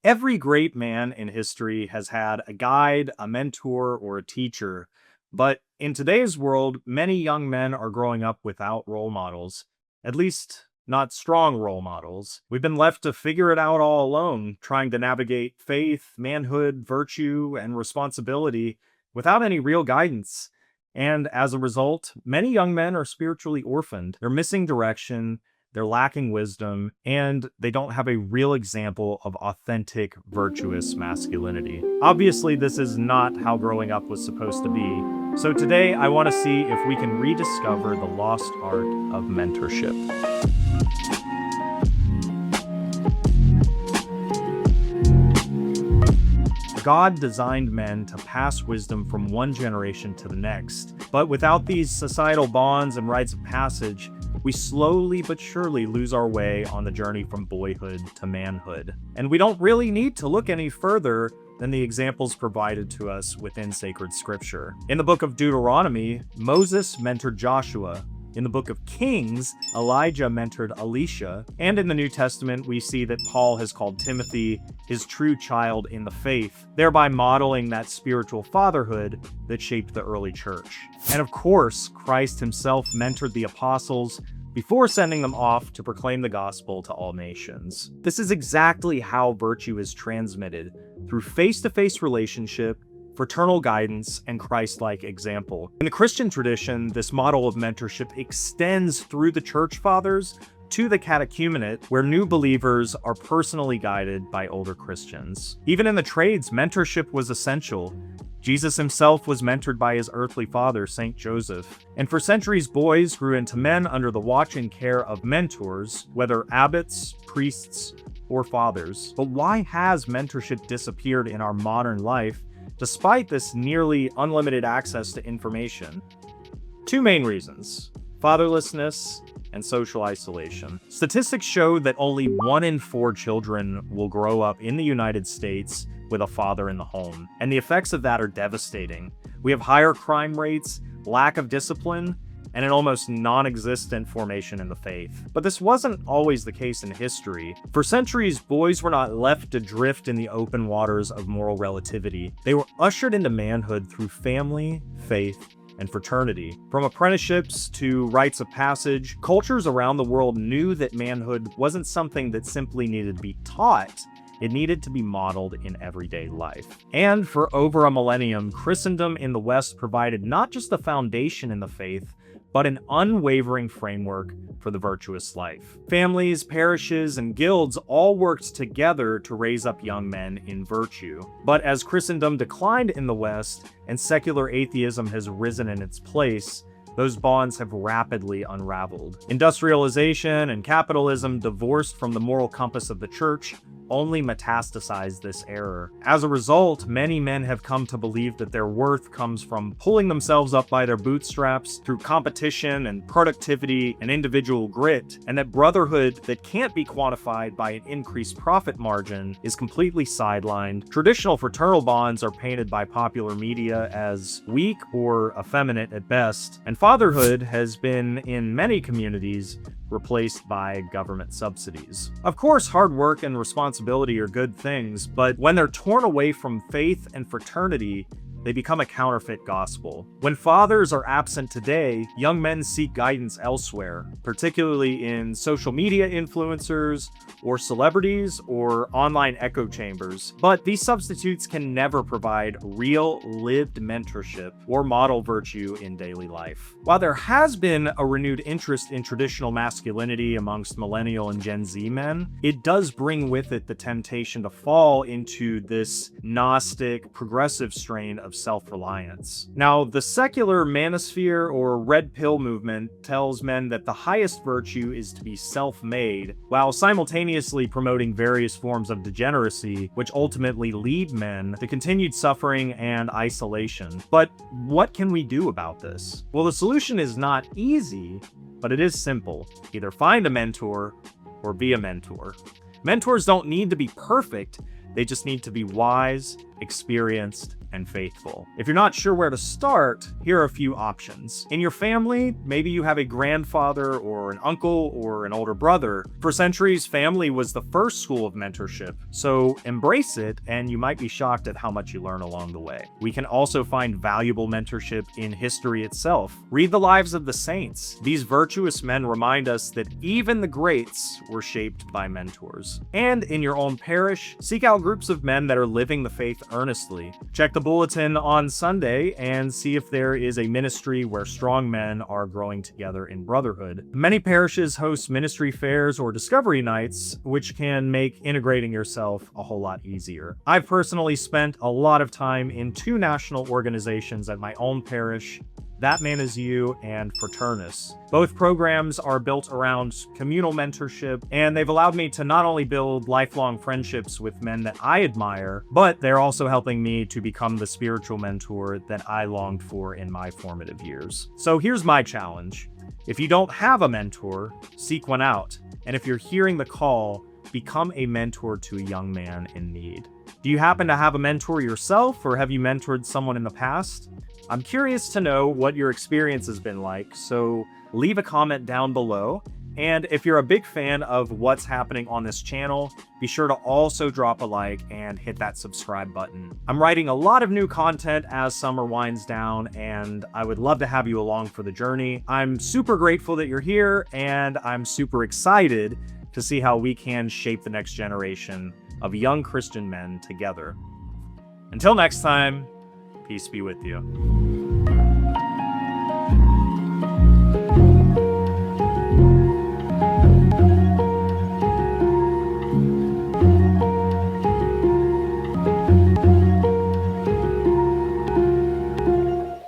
Every great man in history has had a guide, a mentor, or a teacher. But in today's world, many young men are growing up without role models, at least not strong role models. We've been left to figure it out all alone, trying to navigate faith, manhood, virtue, and responsibility without any real guidance. And as a result, many young men are spiritually orphaned. They're missing direction, they're lacking wisdom, and they don't have a real example of authentic, virtuous masculinity. Obviously, this is not how growing up was supposed to be. So today, I want to see if we can rediscover the lost art of mentorship. God designed men to pass wisdom from one generation to the next. But without these societal bonds and rites of passage, we slowly but surely lose our way on the journey from boyhood to manhood. And we don't really need to look any further than the examples provided to us within sacred scripture. In the book of Deuteronomy, Moses mentored Joshua. In the book of Kings, Elijah mentored Elisha. And in the New Testament, we see that Paul has called Timothy his true child in the faith, thereby modeling that spiritual fatherhood that shaped the early church. And of course, Christ himself mentored the apostles before sending them off to proclaim the gospel to all nations. This is exactly how virtue is transmitted, through face-to-face relationship, fraternal guidance, and Christ-like example. In the Christian tradition, this model of mentorship extends through the church fathers to the catechumenate, where new believers are personally guided by older Christians. Even in the trades, mentorship was essential. Jesus himself was mentored by his earthly father, Saint Joseph. And for centuries, boys grew into men under the watch and care of mentors, whether abbots, priests, or fathers. But why has mentorship disappeared in our modern life, despite this nearly unlimited access to information? Two main reasons: fatherlessness and social isolation. Statistics show that only 1 in 4 children will grow up in the United States with a father in the home, and the effects of that are devastating. We have higher crime rates, lack of discipline, and an almost non-existent formation in the faith. But this wasn't always the case in history. For centuries, boys were not left adrift in the open waters of moral relativity. They were ushered into manhood through family, faith, and fraternity. From apprenticeships to rites of passage, cultures around the world knew that manhood wasn't something that simply needed to be taught. It needed to be modeled in everyday life. And for over a millennium, Christendom in the West provided not just the foundation in the faith, but an unwavering framework for the virtuous life. Families, parishes, and guilds all worked together to raise up young men in virtue. But as Christendom declined in the West and secular atheism has risen in its place, those bonds have rapidly unraveled. Industrialization and capitalism, divorced from the moral compass of the church, only metastasized this error. As a result, many men have come to believe that their worth comes from pulling themselves up by their bootstraps through competition and productivity and individual grit, and that brotherhood that can't be quantified by an increased profit margin is completely sidelined. Traditional fraternal bonds are painted by popular media as weak or effeminate at best, and fatherhood has been, in many communities, replaced by government subsidies. Of course, hard work and responsibility are good things, but when they're torn away from faith and fraternity, they become a counterfeit gospel. When fathers are absent today, young men seek guidance elsewhere, particularly in social media influencers or celebrities or online echo chambers. But these substitutes can never provide real lived mentorship or model virtue in daily life. While there has been a renewed interest in traditional masculinity amongst millennial and Gen Z men, it does bring with it the temptation to fall into this Gnostic, progressive strain of self-reliance. Now, the secular manosphere or red pill movement tells men that the highest virtue is to be self-made, while simultaneously promoting various forms of degeneracy, which ultimately lead men to continued suffering and isolation. But what can we do about this? Well, the solution is not easy, but it is simple. Either find a mentor or be a mentor. Mentors don't need to be perfect. They just need to be wise, experienced, and faithful. If you're not sure where to start, here are a few options. In your family, maybe you have a grandfather or an uncle or an older brother. For centuries, family was the first school of mentorship, so embrace it and you might be shocked at how much you learn along the way. We can also find valuable mentorship in history itself. Read the lives of the saints. These virtuous men remind us that even the greats were shaped by mentors. And in your own parish, seek out groups of men that are living the faith earnestly. Check the bulletin on Sunday and see if there is a ministry where strong men are growing together in brotherhood. Many parishes host ministry fairs or discovery nights, which can make integrating yourself a whole lot easier. I've personally spent a lot of time in 2 national organizations at my own parish, That Man Is You and Fraternus. Both programs are built around communal mentorship, and they've allowed me to not only build lifelong friendships with men that I admire, but they're also helping me to become the spiritual mentor that I longed for in my formative years. So here's my challenge. If you don't have a mentor, seek one out. And if you're hearing the call, become a mentor to a young man in need. Do you happen to have a mentor yourself, or have you mentored someone in the past? I'm curious to know what your experience has been like, so leave a comment down below. And if you're a big fan of what's happening on this channel, be sure to also drop a like and hit that subscribe button. I'm writing a lot of new content as summer winds down, and I would love to have you along for the journey. I'm super grateful that you're here, and I'm super excited to see how we can shape the next generation of young Christian men together. Until next time, peace be with you.